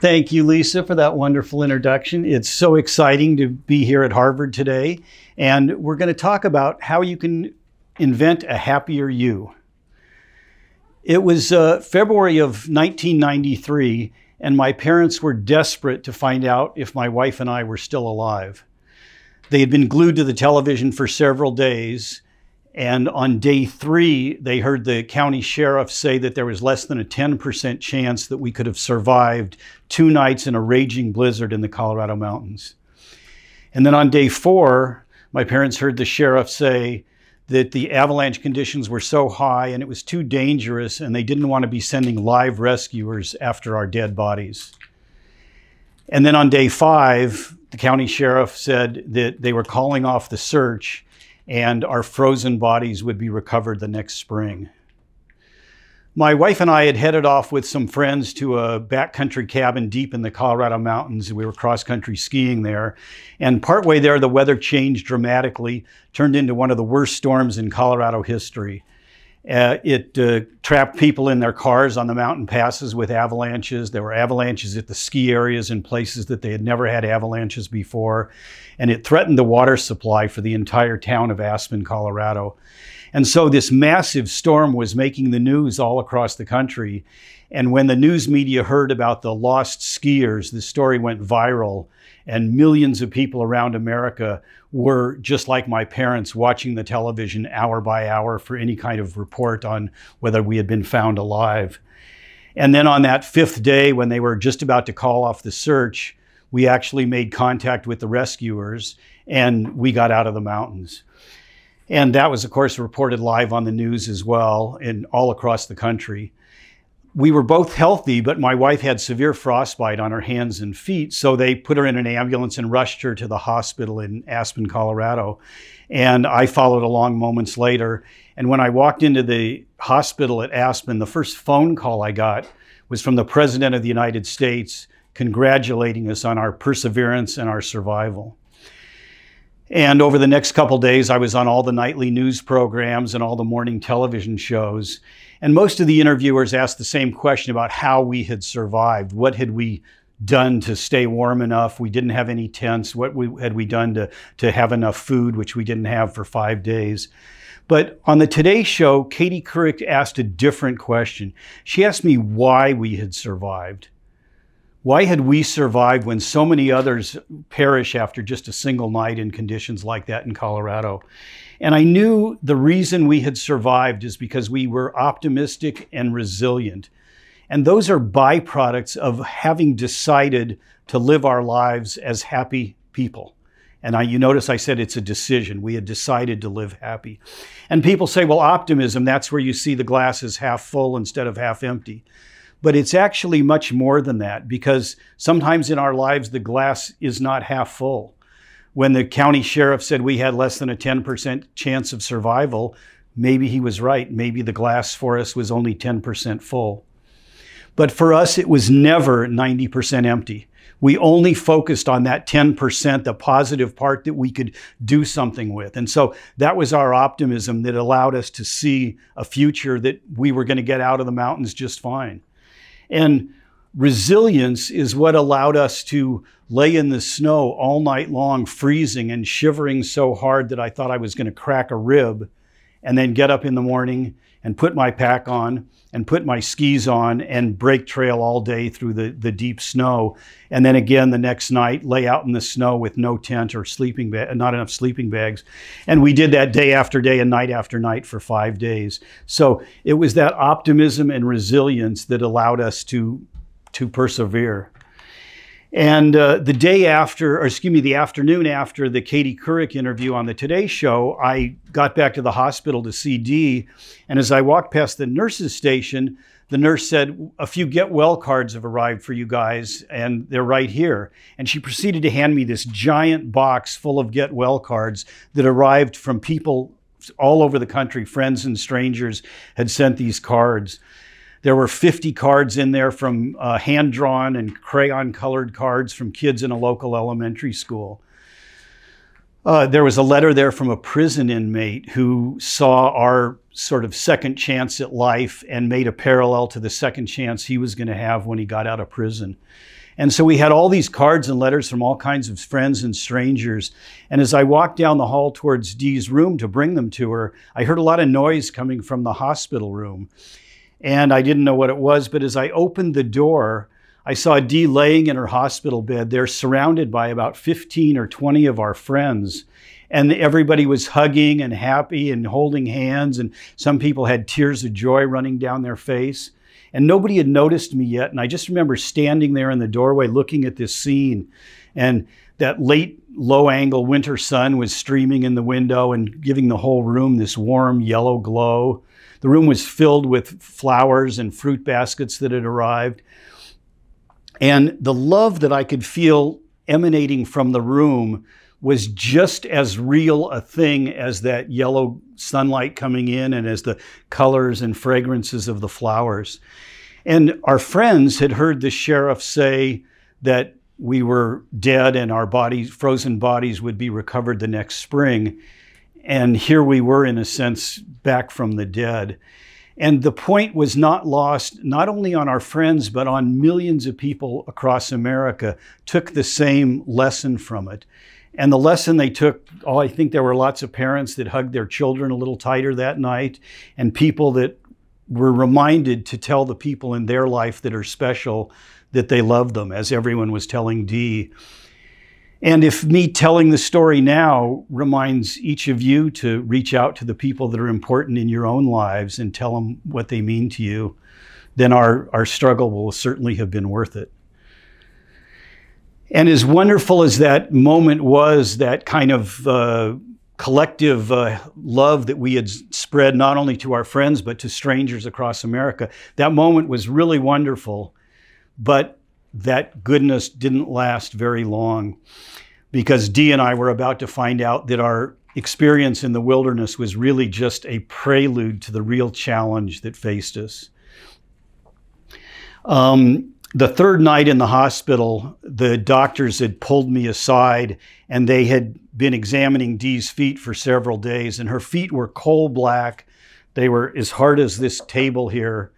Thank you, Lisa, for that wonderful introduction. It's so exciting to be here at Harvard today, and we're going to talk about how you can invent a happier you. It was February of 1993, and my parents were desperate to find out if my wife and I were still alive. They had been glued to the television for several days, and on day 3, they heard the county sheriff say that there was less than a 10% chance that we could have survived 2 nights in a raging blizzard in the Colorado mountains. And then on day 4, my parents heard the sheriff say that the avalanche conditions were so high and it was too dangerous, and they didn't want to be sending live rescuers after our dead bodies. And then on day 5, the county sheriff said that they were calling off the search and our frozen bodies would be recovered the next spring. My wife and I had headed off with some friends to a backcountry cabin deep in the Colorado mountains. We were cross-country skiing there. And partway there, the weather changed dramatically, turned into one of the worst storms in Colorado history. It trapped people in their cars on the mountain passes with avalanches. There were avalanches at the ski areas in places that they had never had avalanches before. And it threatened the water supply for the entire town of Aspen, Colorado. And so this massive storm was making the news all across the country. And when the news media heard about the lost skiers, the story went viral. And millions of people around America were, just like my parents, watching the television hour by hour for any kind of report on whether we had been found alive. And then on that 5th day, when they were just about to call off the search, we actually made contact with the rescuers and we got out of the mountains. And that was, of course, reported live on the news as well and all across the country. We were both healthy, but my wife had severe frostbite on her hands and feet, so they put her in an ambulance and rushed her to the hospital in Aspen, Colorado. And I followed along moments later. And when I walked into the hospital at Aspen, the first phone call I got was from the President of the United States congratulating us on our perseverance and our survival. And over the next couple days, I was on all the nightly news programs and all the morning television shows. And most of the interviewers asked the same question about how we had survived. What had we done to stay warm enough? We didn't have any tents. What had we done to have enough food, which we didn't have for 5 days? But on the Today Show, Katie Couric asked a different question. She asked me why we had survived. Why had we survived when so many others perish after just a single night in conditions like that in Colorado? And I knew the reason we had survived is because we were optimistic and resilient. And those are byproducts of having decided to live our lives as happy people. And you notice I said it's a decision. We had decided to live happy. And people say, well, optimism, that's where you see the glass is half full instead of half empty. But it's actually much more than that, because sometimes in our lives, the glass is not half full. When the county sheriff said we had less than a 10% chance of survival, maybe he was right. Maybe the glass for us was only 10% full. But for us, it was never 90% empty. We only focused on that 10%, the positive part that we could do something with. And so that was our optimism that allowed us to see a future that we were going to get out of the mountains just fine. And resilience is what allowed us to lay in the snow all night long, freezing and shivering so hard that I thought I was going to crack a rib, and then get up in the morning and put my pack on and put my skis on and break trail all day through the deep snow. And then again the next night, lay out in the snow with no tent or sleeping bag, not enough sleeping bags. And we did that day after day and night after night for 5 days. So it was that optimism and resilience that allowed us to persevere. And the afternoon after the Katie Couric interview on the Today Show, I got back to the hospital to see Dee. And as I walked past the nurse's station, the nurse said, a few get well cards have arrived for you guys, and they're right here. And she proceeded to hand me this giant box full of get well cards that arrived from people all over the country. Friends and strangers had sent these cards. There were 50 cards in there from hand-drawn and crayon-colored cards from kids in a local elementary school. There was a letter there from a prison inmate who saw our sort of second chance at life and made a parallel to the second chance he was going to have when he got out of prison. And so we had all these cards and letters from all kinds of friends and strangers. And as I walked down the hall towards Dee's room to bring them to her, I heard a lot of noise coming from the hospital room. And I didn't know what it was, but as I opened the door, I saw Dee laying in her hospital bed there, surrounded by about 15 or 20 of our friends. And everybody was hugging and happy and holding hands, and some people had tears of joy running down their face. And nobody had noticed me yet. And I just remember standing there in the doorway looking at this scene. And that late low-angle winter sun was streaming in the window and giving the whole room this warm yellow glow. The room was filled with flowers and fruit baskets that had arrived. And the love that I could feel emanating from the room was just as real a thing as that yellow sunlight coming in and as the colors and fragrances of the flowers. And our friends had heard the sheriff say that we were dead and our bodies, frozen bodies, would be recovered the next spring. And here we were, in a sense, back from the dead. And the point was not lost, not only on our friends, but on millions of people across America took the same lesson from it. And the lesson they took, I think there were lots of parents that hugged their children a little tighter that night, and people that were reminded to tell the people in their life that are special that they love them, as everyone was telling Dee. And if me telling the story now reminds each of you to reach out to the people that are important in your own lives and tell them what they mean to you, then our struggle will certainly have been worth it. And as wonderful as that moment was, that kind of collective love that we had spread not only to our friends, but to strangers across America, that moment was really wonderful. But that goodness didn't last very long, because Dee and I were about to find out that our experience in the wilderness was really just a prelude to the real challenge that faced us. The third night in the hospital, the doctors had pulled me aside, and they had been examining Dee's feet for several days, and her feet were coal black. They were as hard as this table here,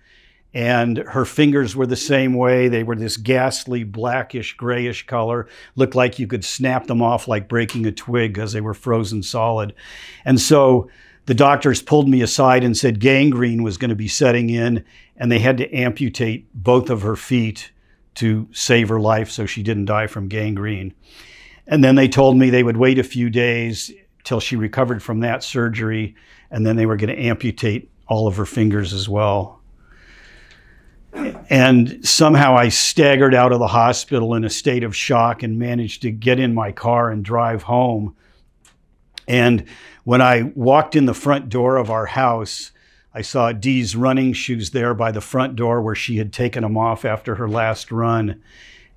and her fingers were the same way. They were this ghastly blackish, grayish color. Looked like you could snap them off like breaking a twig because they were frozen solid. And so the doctors pulled me aside and said gangrene was going to be setting in, and they had to amputate both of her feet to save her life so she didn't die from gangrene. And then they told me they would wait a few days till she recovered from that surgery, and then they were going to amputate all of her fingers as well. And somehow I staggered out of the hospital in a state of shock and managed to get in my car and drive home. And when I walked in the front door of our house, I saw Dee's running shoes there by the front door where she had taken them off after her last run.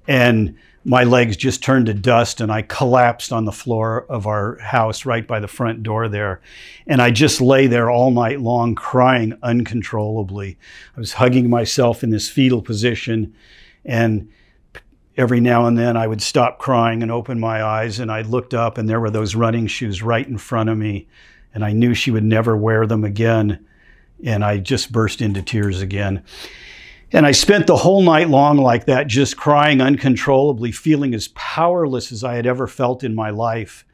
And my legs just turned to dust, and I collapsed on the floor of our house right by the front door there. And I just lay there all night long crying uncontrollably. I was hugging myself in this fetal position, and every now and then I would stop crying and open my eyes, and I looked up, and there were those running shoes right in front of me, and I knew she would never wear them again. And I just burst into tears again. And I spent the whole night long like that, just crying uncontrollably, feeling as powerless as I had ever felt in my life.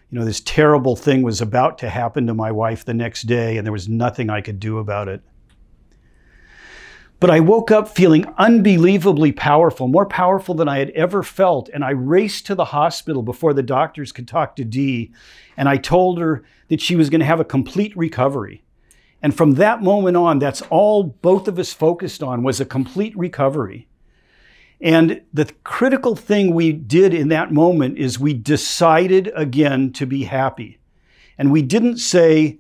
You know, this terrible thing was about to happen to my wife the next day, and there was nothing I could do about it. But I woke up feeling unbelievably powerful, more powerful than I had ever felt. And I raced to the hospital before the doctors could talk to Dee. And I told her that she was going to have a complete recovery. And from that moment on, that's all both of us focused on, was a complete recovery. And the critical thing we did in that moment is we decided again to be happy. And we didn't say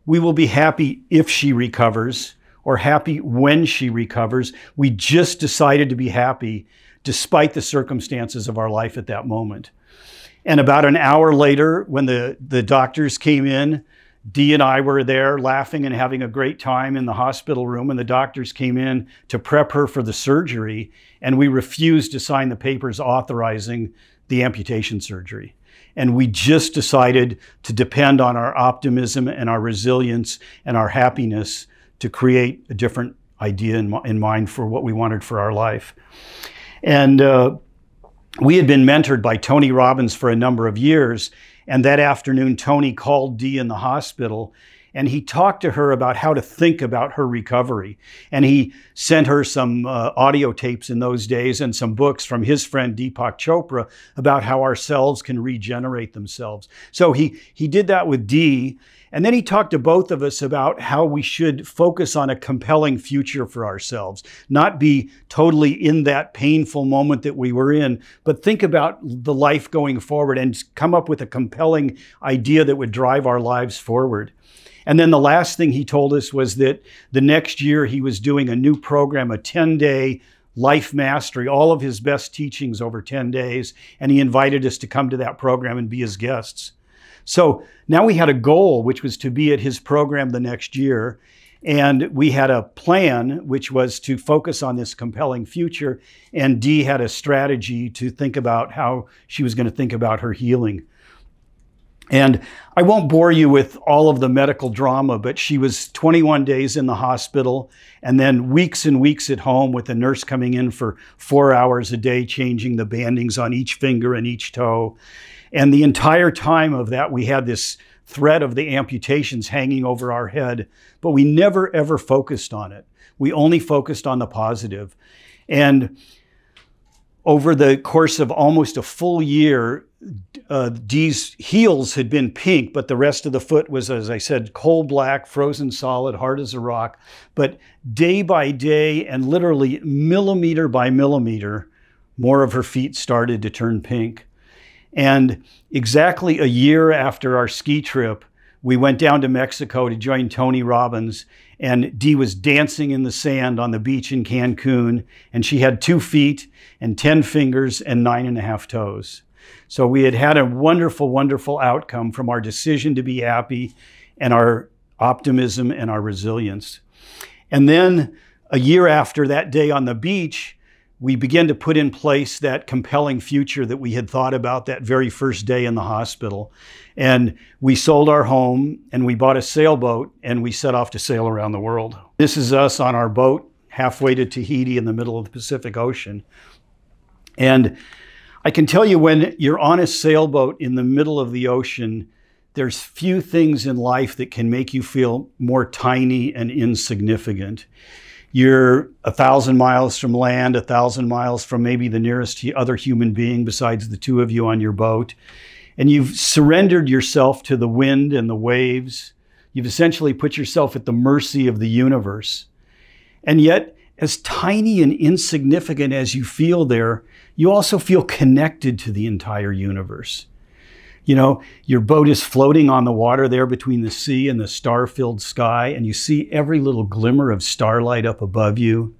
we will be happy if she recovers or happy when she recovers. We just decided to be happy despite the circumstances of our life at that moment. And about an hour later, when the doctors came in, Dee and I were there laughing and having a great time in the hospital room, and the doctors came in to prep her for the surgery, and we refused to sign the papers authorizing the amputation surgery. And we just decided to depend on our optimism and our resilience and our happiness to create a different idea in mind for what we wanted for our life. And we had been mentored by Tony Robbins for a number of years. And that afternoon, Tony called Dee in the hospital, and he talked to her about how to think about her recovery. And he sent her some audio tapes in those days and some books from his friend Deepak Chopra about how our cells can regenerate themselves. So he did that with Dee. And then he talked to both of us about how we should focus on a compelling future for ourselves, not be totally in that painful moment that we were in, but think about the life going forward and come up with a compelling idea that would drive our lives forward. And then the last thing he told us was that the next year he was doing a new program, a 10-day life mastery, all of his best teachings over 10 days. And he invited us to come to that program and be his guests. So now we had a goal, which was to be at his program the next year. And we had a plan, which was to focus on this compelling future. And Dee had a strategy to think about how she was going to think about her healing. And I won't bore you with all of the medical drama, but she was 21 days in the hospital and then weeks and weeks at home with a nurse coming in for 4 hours a day, changing the bandings on each finger and each toe. And the entire time of that, we had this threat of the amputations hanging over our head, but we never, ever focused on it. We only focused on the positive. And over the course of almost a full year, Dee's heels had been pink, but the rest of the foot was, as I said, coal black, frozen solid, hard as a rock. But day by day and literally millimeter by millimeter, more of her feet started to turn pink. And exactly a year after our ski trip, we went down to Mexico to join Tony Robbins, and Dee was dancing in the sand on the beach in Cancun, and she had 2 feet and 10 fingers and 9.5 toes. So we had had a wonderful, wonderful outcome from our decision to be happy and our optimism and our resilience. And then a year after that day on the beach, we began to put in place that compelling future that we had thought about that very first day in the hospital. And we sold our home and we bought a sailboat and we set off to sail around the world. This is us on our boat halfway to Tahiti in the middle of the Pacific Ocean. And I can tell you, when you're on a sailboat in the middle of the ocean, there's few things in life that can make you feel more tiny and insignificant. You're 1,000 miles from land, 1,000 miles from maybe the nearest other human being besides the two of you on your boat. And you've surrendered yourself to the wind and the waves. You've essentially put yourself at the mercy of the universe. And yet, as tiny and insignificant as you feel there, you also feel connected to the entire universe. You know, your boat is floating on the water there between the sea and the star-filled sky, and you see every little glimmer of starlight up above you,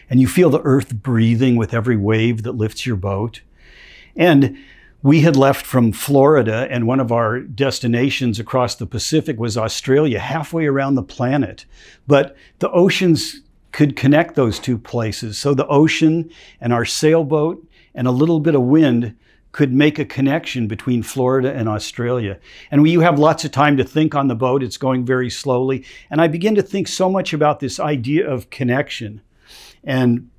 and you feel the earth breathing with every wave that lifts your boat. And we had left from Florida, and one of our destinations across the Pacific was Australia, halfway around the planet. But the oceans could connect those two places. So the ocean and our sailboat and a little bit of wind could make a connection between Florida and Australia. And you have lots of time to think on the boat. It's going very slowly. And I began to think so much about this idea of connection. And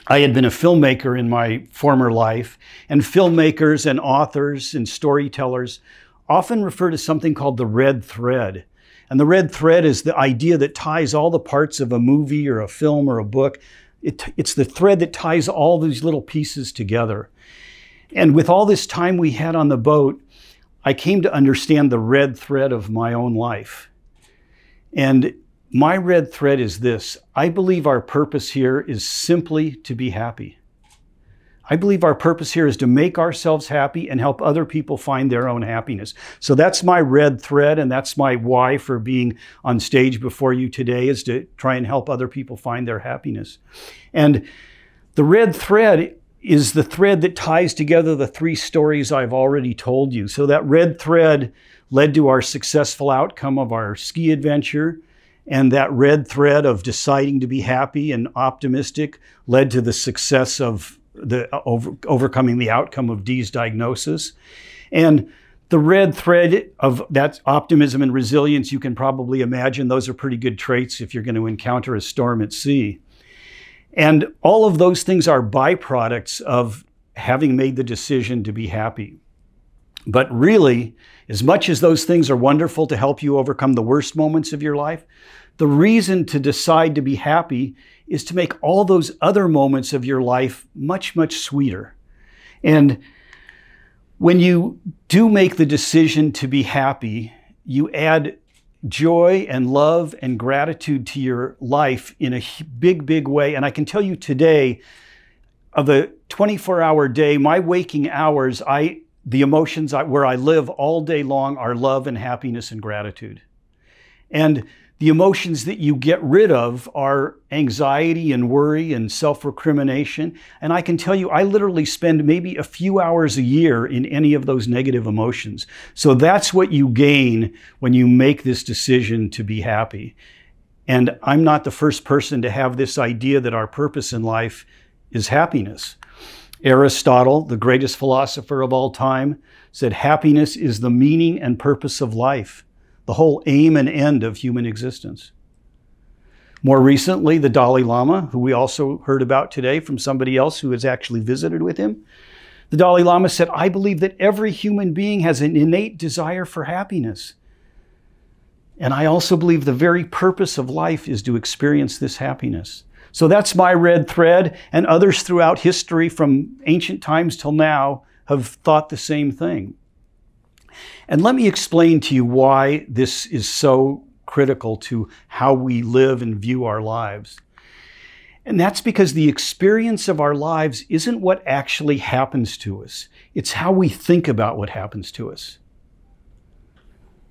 I had been a filmmaker in my former life, and filmmakers and authors and storytellers often refer to something called the red thread. And the red thread is the idea that ties all the parts of a movie or a film or a book. It's the thread that ties all these little pieces together. And with all this time we had on the boat, I came to understand the red thread of my own life. And my red thread is this: I believe our purpose here is simply to be happy. I believe our purpose here is to make ourselves happy and help other people find their own happiness. So that's my red thread, and that's my why for being on stage before you today, is to try and help other people find their happiness. And the red thread is the thread that ties together the 3 stories I've already told you. So that red thread led to our successful outcome of our ski adventure, and that red thread of deciding to be happy and optimistic led to the success of overcoming the outcome of Dee's diagnosis. And the red thread of that optimism and resilience, you can probably imagine those are pretty good traits if you're going to encounter a storm at sea. And all of those things are byproducts of having made the decision to be happy. But really, as much as those things are wonderful to help you overcome the worst moments of your life, the reason to decide to be happy is to make all those other moments of your life much, much sweeter. And when you do make the decision to be happy, you add joy and love and gratitude to your life in a big, big way. And I can tell you today, of a 24-hour day, my waking hours, the emotions where I live all day long are love and happiness and gratitude. And the emotions that you get rid of are anxiety and worry and self-recrimination. And I can tell you, I literally spend maybe a few hours a year in any of those negative emotions. So that's what you gain when you make this decision to be happy. And I'm not the first person to have this idea that our purpose in life is happiness. Aristotle, the greatest philosopher of all time, said happiness is the meaning and purpose of life, the whole aim and end of human existence. More recently, the Dalai Lama, who we also heard about today from somebody else who has actually visited with him, the Dalai Lama said, I believe that every human being has an innate desire for happiness. And I also believe the very purpose of life is to experience this happiness. So that's my red thread, and others throughout history from ancient times till now have thought the same thing. And let me explain to you why this is so critical to how we live and view our lives. And that's because the experience of our lives isn't what actually happens to us. It's how we think about what happens to us.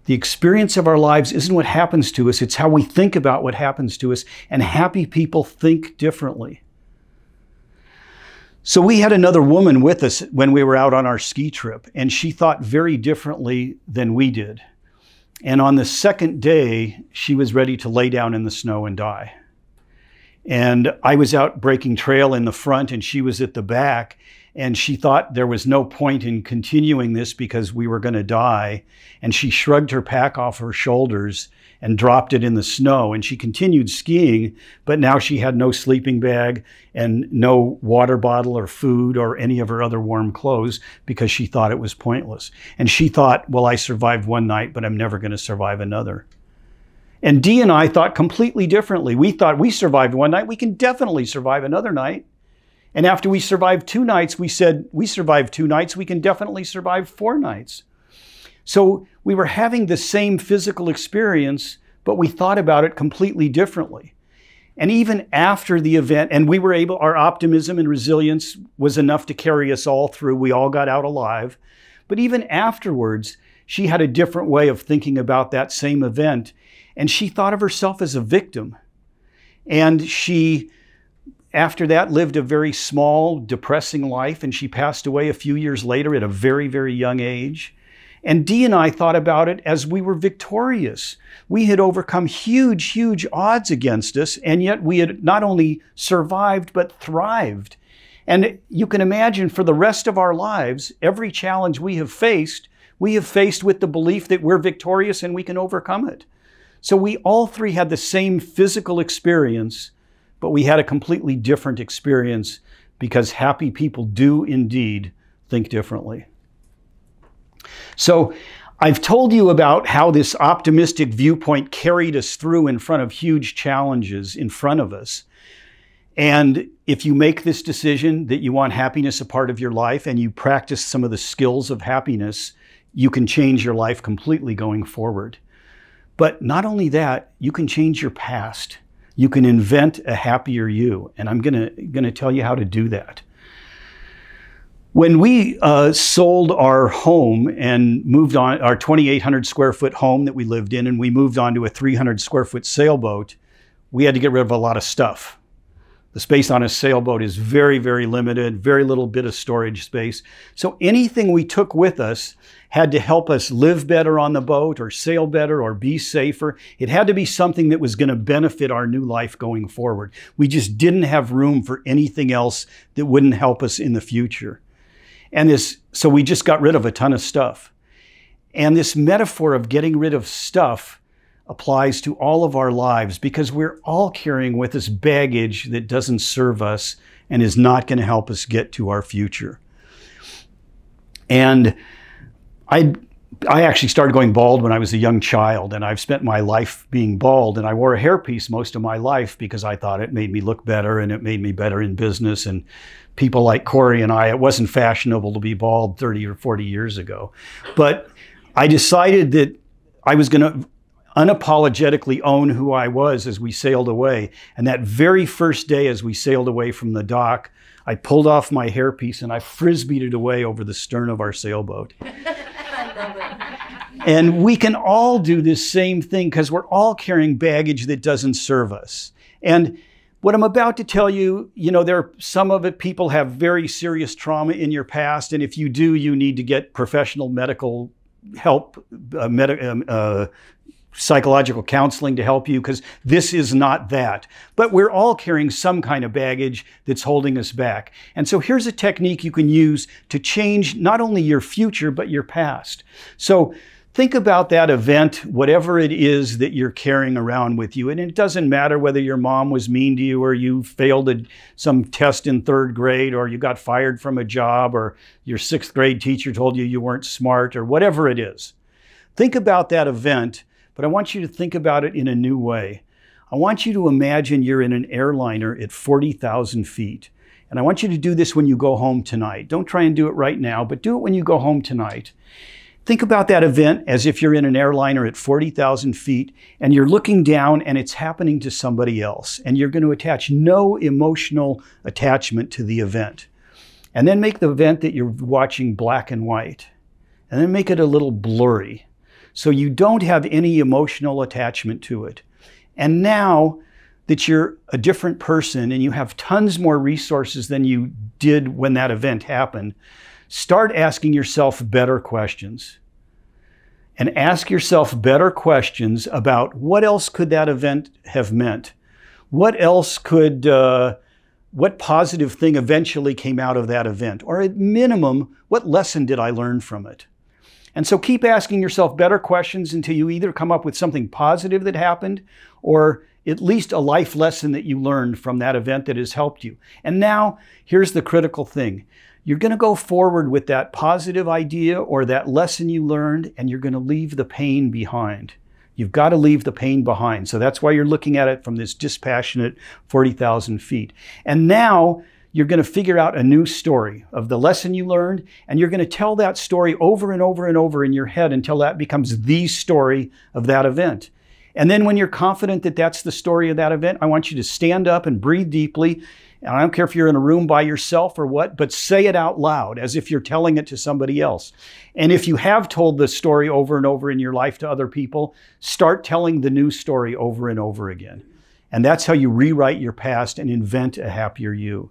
The experience of our lives isn't what happens to us, it's how we think about what happens to us, and happy people think differently. So we had another woman with us when we were out on our ski trip, and she thought very differently than we did. And on the second day, she was ready to lay down in the snow and die. And I was out breaking trail in the front, and she was at the back, and she thought there was no point in continuing this because we were going to die. And she shrugged her pack off her shoulders and dropped it in the snow. And she continued skiing, but now she had no sleeping bag and no water bottle or food or any of her other warm clothes because she thought it was pointless. And she thought, well, I survived one night, but I'm never going to survive another. And Dee and I thought completely differently. We thought we survived one night, we can definitely survive another night. And after we survived 2 nights, we said, we survived 2 nights, we can definitely survive 4 nights. So we were having the same physical experience, but we thought about it completely differently. And even after the event, and we were able, our optimism and resilience was enough to carry us all through. We all got out alive. But even afterwards, she had a different way of thinking about that same event. And she thought of herself as a victim. And she, after that, lived a very small, depressing life, and she passed away a few years later at a very, very young age. And Dee and I thought about it as we were victorious. We had overcome huge, huge odds against us, and yet we had not only survived, but thrived. And you can imagine for the rest of our lives, every challenge we have faced with the belief that we're victorious and we can overcome it. So we all three had the same physical experience, but we had a completely different experience because happy people do indeed think differently. So I've told you about how this optimistic viewpoint carried us through in front of huge challenges in front of us. And if you make this decision that you want happiness a part of your life and you practice some of the skills of happiness, you can change your life completely going forward. But not only that, you can change your past. You can invent a happier you. And I'm gonna tell you how to do that. When we sold our home and moved on, our 2,800 square foot home that we lived in, and we moved on to a 300 square foot sailboat, we had to get rid of a lot of stuff. The space on a sailboat is very, very limited, very little bit of storage space. So anything we took with us had to help us live better on the boat or sail better or be safer. It had to be something that was going to benefit our new life going forward. We just didn't have room for anything else that wouldn't help us in the future. So we just got rid of a ton of stuff. And this metaphor of getting rid of stuff applies to all of our lives because we're all carrying with us baggage that doesn't serve us and is not going to help us get to our future. And I actually started going bald when I was a young child, and I've spent my life being bald, and I wore a hairpiece most of my life because I thought it made me look better and it made me better in business. And people like Corey and I, it wasn't fashionable to be bald 30 or 40 years ago. But I decided that I was going to unapologetically own who I was as we sailed away. And that very first day as we sailed away from the dock, I pulled off my hairpiece and I frisbeed it away over the stern of our sailboat. And we can all do this same thing because we're all carrying baggage that doesn't serve us. And what I'm about to tell you, some of it, people have very serious trauma in your past. And if you do, you need to get professional medical help, psychological counseling to help you, because this is not that. But we're all carrying some kind of baggage that's holding us back. And so here's a technique you can use to change not only your future, but your past. So think about that event, whatever it is that you're carrying around with you. And it doesn't matter whether your mom was mean to you, or you failed some test in 3rd grade, or you got fired from a job, or your 6th grade teacher told you you weren't smart, or whatever it is. Think about that event. But I want you to think about it in a new way. I want you to imagine you're in an airliner at 40,000 feet. And I want you to do this when you go home tonight. Don't try and do it right now, but do it when you go home tonight. Think about that event as if you're in an airliner at 40,000 feet and you're looking down and it's happening to somebody else. And you're going to attach no emotional attachment to the event. And then make the event that you're watching black and white. And then make it a little blurry, so you don't have any emotional attachment to it. And now that you're a different person and you have tons more resources than you did when that event happened, start asking yourself better questions. And ask yourself better questions about what else could that event have meant? What else could, what positive thing eventually came out of that event? Or at minimum, what lesson did I learn from it? And so keep asking yourself better questions until you either come up with something positive that happened, or at least a life lesson that you learned from that event that has helped you. And now, here's the critical thing. You're going to go forward with that positive idea or that lesson you learned, and you're going to leave the pain behind. You've got to leave the pain behind. So that's why you're looking at it from this dispassionate 40,000 feet. And now, you're going to figure out a new story of the lesson you learned, and you're going to tell that story over and over and over in your head until that becomes the story of that event. And then when you're confident that that's the story of that event, I want you to stand up and breathe deeply. And I don't care if you're in a room by yourself or what, but say it out loud as if you're telling it to somebody else. And if you have told the story over and over in your life to other people, start telling the new story over and over again. And that's how you rewrite your past and invent a happier you.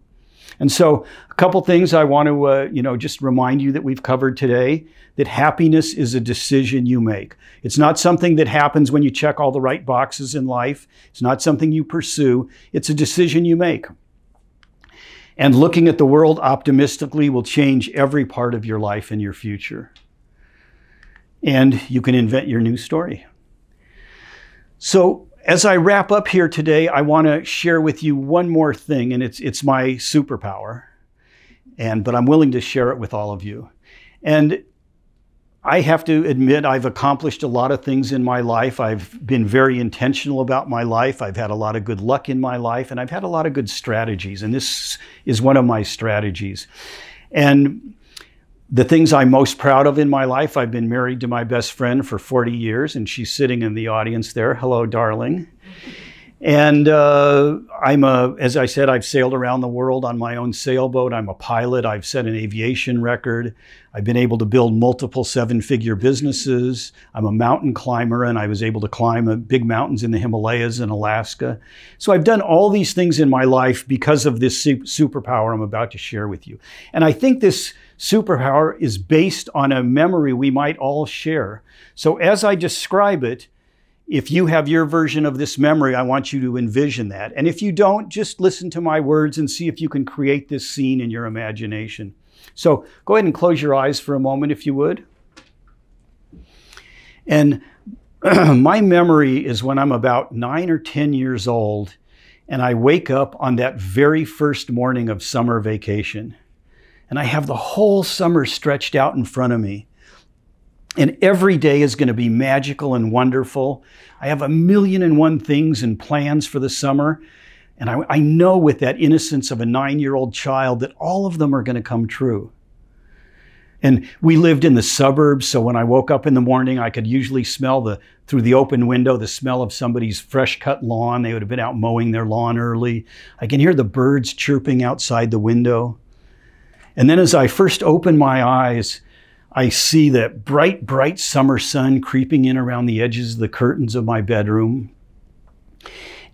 And so a couple things I want to, just remind you that we've covered today, that happiness is a decision you make. It's not something that happens when you check all the right boxes in life. It's not something you pursue. It's a decision you make. And looking at the world optimistically will change every part of your life and your future. And you can invent your new story. So, as I wrap up here today, I want to share with you one more thing, and it's my superpower. But I'm willing to share it with all of you. And I have to admit, I've accomplished a lot of things in my life. I've been very intentional about my life. I've had a lot of good luck in my life, and I've had a lot of good strategies. And this is one of my strategies. And the things I'm most proud of in my life, I've been married to my best friend for 40 years, and she's sitting in the audience there. Hello, darling. And as I said, I've sailed around the world on my own sailboat. I'm a pilot. I've set an aviation record. I've been able to build multiple 7-figure businesses. I'm a mountain climber, and I was able to climb big mountains in the Himalayas in Alaska. So I've done all these things in my life because of this superpower I'm about to share with you. And I think this superpower is based on a memory we might all share. So as I describe it, if you have your version of this memory, I want you to envision that. And if you don't, just listen to my words and see if you can create this scene in your imagination. So go ahead and close your eyes for a moment, if you would. And my memory is when I'm about 9 or 10 years old, and I wake up on that very first morning of summer vacation. And I have the whole summer stretched out in front of me. And every day is going to be magical and wonderful. I have 1,000,001 things and plans for the summer. And I know with that innocence of a 9-year-old child that all of them are going to come true. And we lived in the suburbs, so when I woke up in the morning, I could usually smell through the open window, the smell of somebody's fresh cut lawn. They would have been out mowing their lawn early. I can hear the birds chirping outside the window. And then as I first open my eyes, I see that bright, bright summer sun creeping in around the edges of the curtains of my bedroom.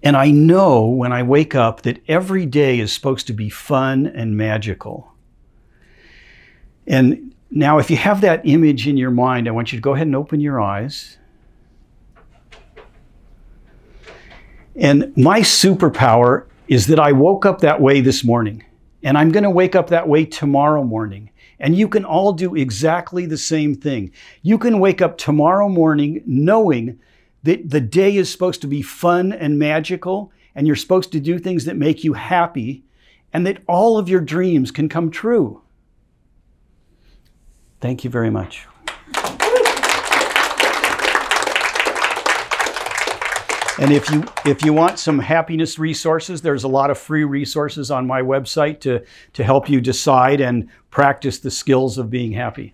And I know when I wake up that every day is supposed to be fun and magical. And now, if you have that image in your mind, I want you to go ahead and open your eyes. And my superpower is that I woke up that way this morning, and I'm going to wake up that way tomorrow morning. And you can all do exactly the same thing. You can wake up tomorrow morning knowing that the day is supposed to be fun and magical, and you're supposed to do things that make you happy, and that all of your dreams can come true. Thank you very much. And if you want some happiness resources, there's a lot of free resources on my website to help you decide and practice the skills of being happy.